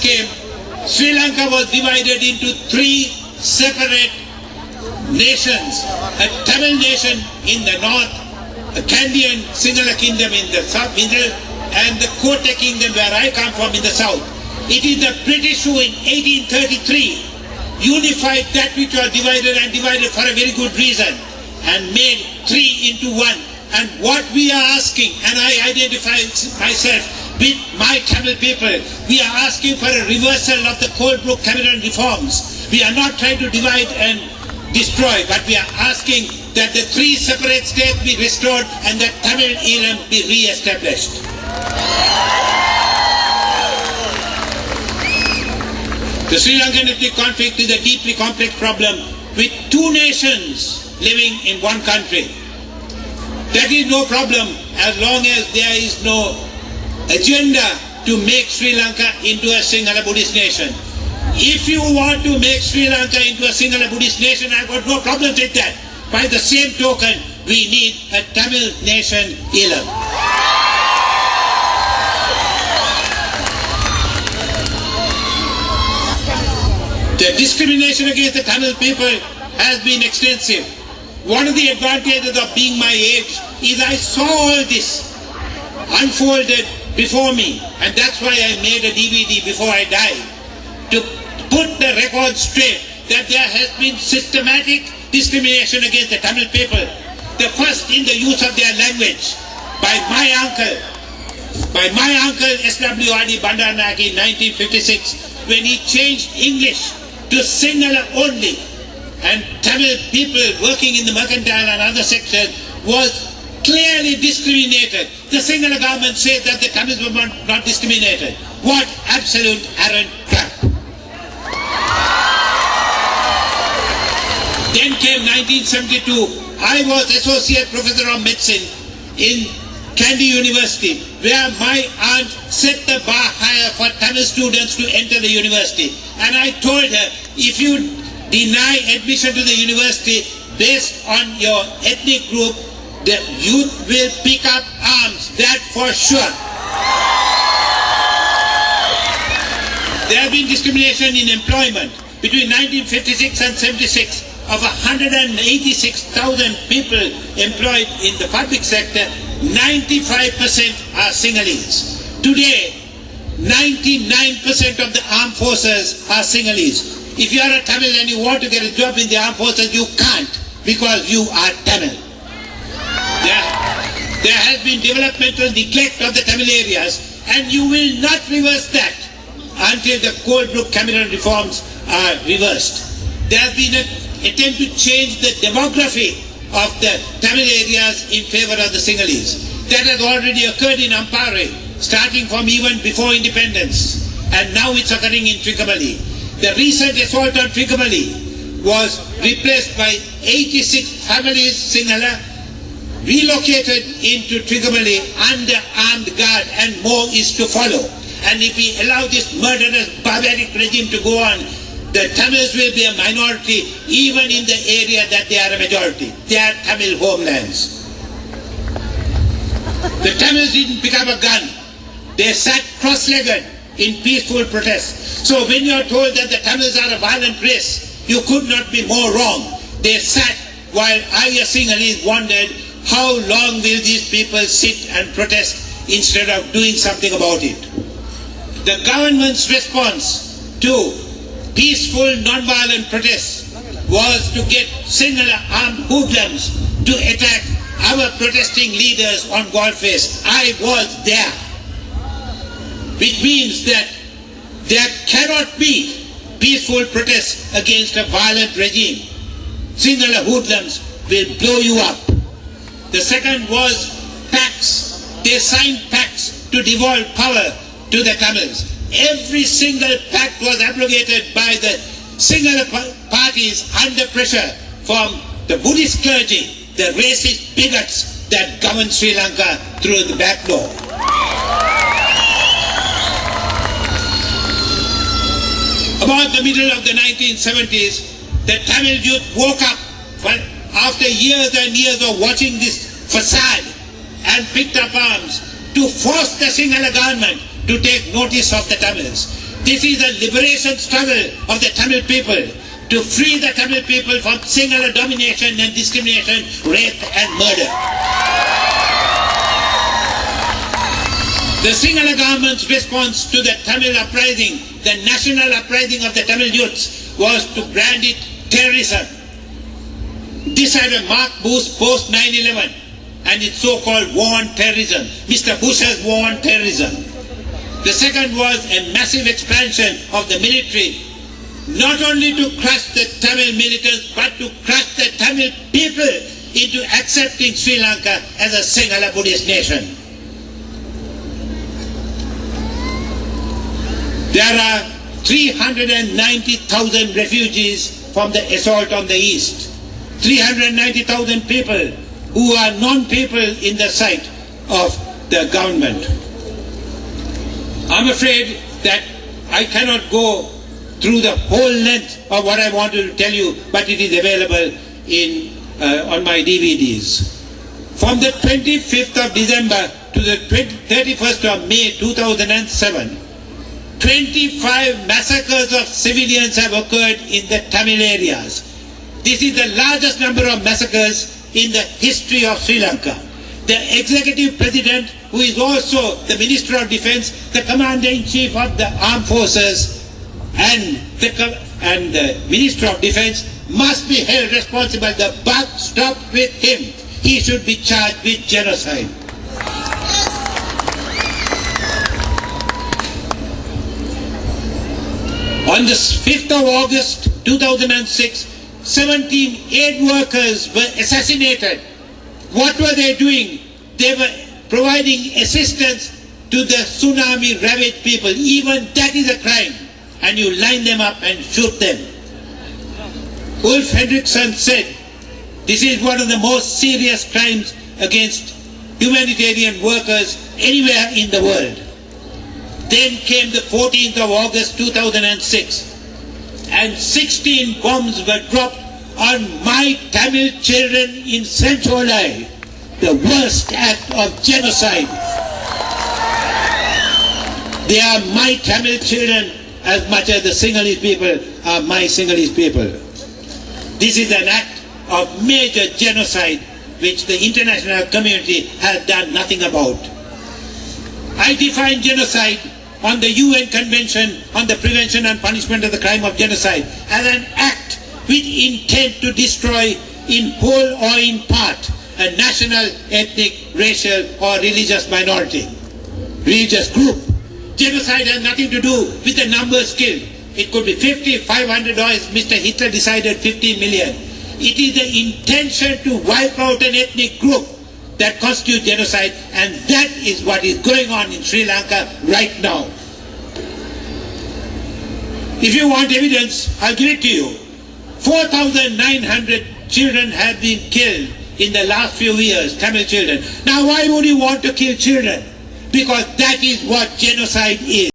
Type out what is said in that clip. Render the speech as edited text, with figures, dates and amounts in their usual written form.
came, Sri Lanka was divided into three separate nations. A Tamil nation in the north, a Kandyan Sinhala kingdom in the south, middle, and the Kota kingdom where I come from in the south. It is the British who in 1833 unified that which was divided and divided for a very good reason and made three into one. And what we are asking, and I identify myself with my Tamil people, we are asking for a reversal of the Coldbrook Cameron reforms. We are not trying to divide and destroy, but we are asking that the three separate states be restored and that Tamil Eelam be re-established. The Sri Lankan ethnic conflict is a deeply complex problem with two nations living in one country. That is no problem as long as there is no agenda to make Sri Lanka into a Sinhala Buddhist nation. If you want to make Sri Lanka into a Sinhala Buddhist nation, I've got no problem with that. By the same token, we need a Tamil nation, Eelam. The discrimination against the Tamil people has been extensive. One of the advantages of being my age is I saw all this unfolded before me, and that's why I made a DVD before I died, to put the record straight that there has been systematic discrimination against the Tamil people. The first in the use of their language by my uncle S.W.R.D. Bandaranaike in 1956, when he changed English to Sinhala only, and Tamil people working in the mercantile and other sectors was clearly discriminated. The Sinhala government said that the Tamils were not discriminated. What absolute arrant crap. Then came 1972. I was associate professor of medicine in Kandy University, where my aunt set the bar higher for Tamil students to enter the university. And I told her, if you deny admission to the university based on your ethnic group, the youth will pick up arms, that for sure. There have been discrimination in employment. Between 1956 and 76, of 186,000 people employed in the public sector, 95% are Sinhalese. Today, 99% of the armed forces are Sinhalese. If you are a Tamil and you want to get a job in the armed forces, you can't, because you are Tamil. There has been developmental neglect of the Tamil areas, and you will not reverse that until the Coldbrook Cameron reforms are reversed. There has been an attempt to change the demography of the Tamil areas in favor of the Sinhalese. That has already occurred in Ampare, starting from even before independence, and now it's occurring in Tricamalee. The recent assault on Tricamalee was replaced by 86 families Sinhala relocated into Tricamalee under armed guard, and more is to follow. And if we allow this murderous, barbaric regime to go on, the Tamils will be a minority even in the area that they are a majority. They are Tamil homelands. The Tamils didn't pick up a gun. They sat cross-legged in peaceful protest. So when you are told that the Tamils are a violent race, you could not be more wrong. They sat while I, a Sinhalese, wondered how long will these people sit and protest instead of doing something about it. The government's response to peaceful non-violent protests was to get Sinhala armed hoodlums to attack our protesting leaders on Golface. I was there. Which means that there cannot be peaceful protests against a violent regime. Sinhala hoodlums will blow you up. The second was pacts. They signed pacts to devolve power to the Tamils. Every single pact was abrogated by the Sinhala parties under pressure from the Buddhist clergy, the racist bigots that govern Sri Lanka through the back door. About the middle of the 1970s, the Tamil youth woke up after years and years of watching this facade and picked up arms to force the Sinhala government to take notice of the Tamils. This is a liberation struggle of the Tamil people to free the Tamil people from Sinhala domination and discrimination, rape and murder. The Sinhala government's response to the Tamil uprising, the national uprising of the Tamil youths, was to brand it terrorism. This had a marked boost post 9/11 and its so-called war on terrorism, Mr. Bush's war on terrorism. The second was a massive expansion of the military, not only to crush the Tamil militants, but to crush the Tamil people into accepting Sri Lanka as a Sinhala Buddhist nation. There are 390,000 refugees from the assault on the east. 390,000 people who are non-people in the sight of the government. I'm afraid that I cannot go through the whole length of what I wanted to tell you, but it is available on my DVDs. From the 25th of December to the 31st of May 2007, 25 massacres of civilians have occurred in the Tamil areas. This is the largest number of massacres in the history of Sri Lanka. The executive president, who is also the Minister of Defence, the Commander-in-Chief of the Armed Forces, and the Minister of Defence must be held responsible. The buck stops with him. He should be charged with genocide. On the 5th of August 2006, 17 aid workers were assassinated. What were they doing? They were providing assistance to the tsunami-ravaged people. Even that is a crime. And you line them up and shoot them. Ulf Henriksson said, this is one of the most serious crimes against humanitarian workers anywhere in the world. Then came the 14th of August 2006 and 16 bombs were dropped on my Tamil children in Centralai, the worst act of genocide. They are my Tamil children as much as the Sinhalese people are my Sinhalese people. This is an act of major genocide which the international community has done nothing about. I define genocide on the UN Convention on the Prevention and Punishment of the Crime of Genocide as an act with intent to destroy in whole or in part a national, ethnic, racial or religious minority, religious group. Genocide has nothing to do with the numbers killed. It could be 50, 500 or as Mr. Hitler decided 15 million. It is the intention to wipe out an ethnic group that constitutes genocide, and that is what is going on in Sri Lanka right now. If you want evidence, I'll give it to you. 4,900 children have been killed in the last few years, Tamil children. Now why would you want to kill children? Because that is what genocide is.